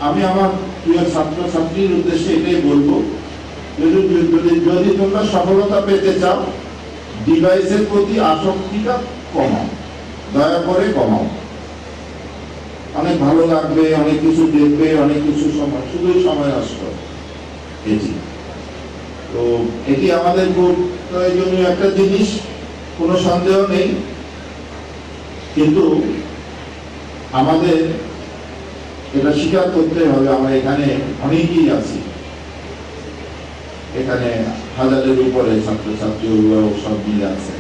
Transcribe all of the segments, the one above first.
আমি আমার প্রিয় ছাত্রছাত্রীর উদ্দেশ্যে এটাই বলবো, যদি তোমরা সফলতা পেতে চাও, ডিভাইসের প্রতি আসক্তিটা কমাও, দয়া করে কমাও। অনেক ভালো লাগবে, অনেক কিছু দেখবে, অনেক কিছু সময়, শুধুই সময় নষ্ট। এটি আমাদের খুব প্রয়োজনীয় একটা জিনিস, কোনো সন্দেহ নেই, কিন্তু আমাদের এটা স্বীকার করতে হবে। আমরা এখানে অনেকেই আছি, এখানে হাজারের উপরে ছাত্রছাত্রী, অভিভাবক সব মিলে আছে।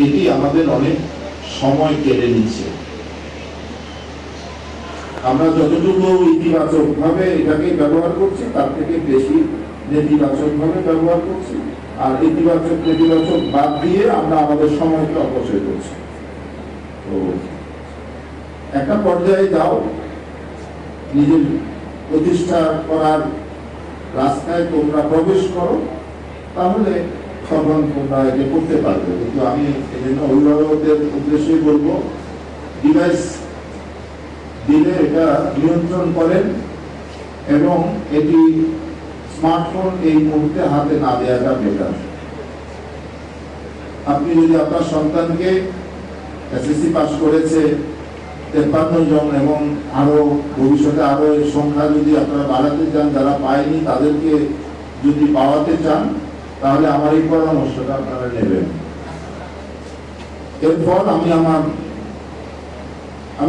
এটি আমাদের অনেক সময় কেড়ে নিচ্ছে। আমরা যতটুকু ইতিবাচক ভাবে এটাকে ব্যবহার করছি, তার থেকে বেশি নেতিবাচক ভাবে ব্যবহার করছি, আর ইতিবাচক নেতিবাচক বাদ দিয়ে আমরা আমাদের সময়কে অপচয় করছি। তো একটা পর্যায়ে যাও, নিজের প্রতিষ্ঠা করার রাস্তায় তোমরা প্রবেশ করো, তাহলে তখন তোমরা এটা করতে পারবে। কিন্তু আমি এজন্য অভিভাবকদের উদ্দেশ্যে বলবো, ডিভাইস দিলে এটা নিয়ন্ত্রণ করেন, এবং এটি স্মার্টফোন এই মুহূর্তে হাতে না দেওয়াটা বেটার। আপনি যদি আপনার সন্তানকে এসএসসি পাস করেছে 53 জন, এবং আরো ভবিষ্যতে আরো এর সংখ্যা যদি আপনারা বাড়াতে চান, যারা পায়নি তাদেরকে যদি পাওয়াতে চান, তাহলে আমার এই পরামর্শটা আপনারা নেবেন। এরপর আমি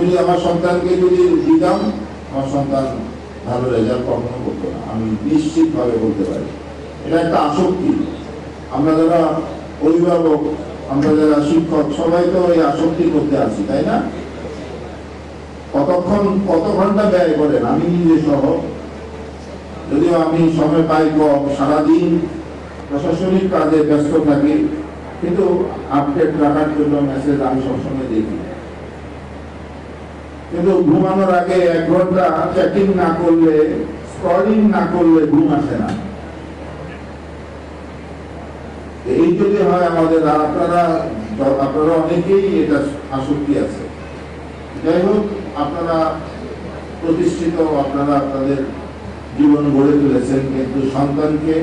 যদি আমার সন্তানকে যদি দিতাম, আমার সন্তান ভালো রেজাল্ট কখনো করতো না, আমি নিশ্চিত ভাবে বলতে পারি। এটা একটা আসক্তি। আমরা যারা অভিভাবক, আমরা যারা শিক্ষক, সবাই তো এই আসক্তি করতে আছি, তাই না? কত ঘন্টা ব্যয় করেন, আমি নিজে সহ, যদিও আমি সময় পাই কম, সারাদিন প্রশাসনিক কাজে ব্যস্ত থাকি, কিন্তু আপডেট রাখার জন্য মেসেজ আমি সবসময় দেখি। কিন্তু ঘুমানোর আগে 1 ঘন্টা চ্যাটিং না করলে, স্ক্রলিং না করলে ঘুম আসে না। এই যদি হয় আমাদের, আপনারা অনেকেই এটা আসক্তি আছে। যাই হোক, আপনারা প্রতিষ্ঠিত, আপনারা আপনাদের জীবন গড়ে তুলেছেন, কিন্তু সন্তানকে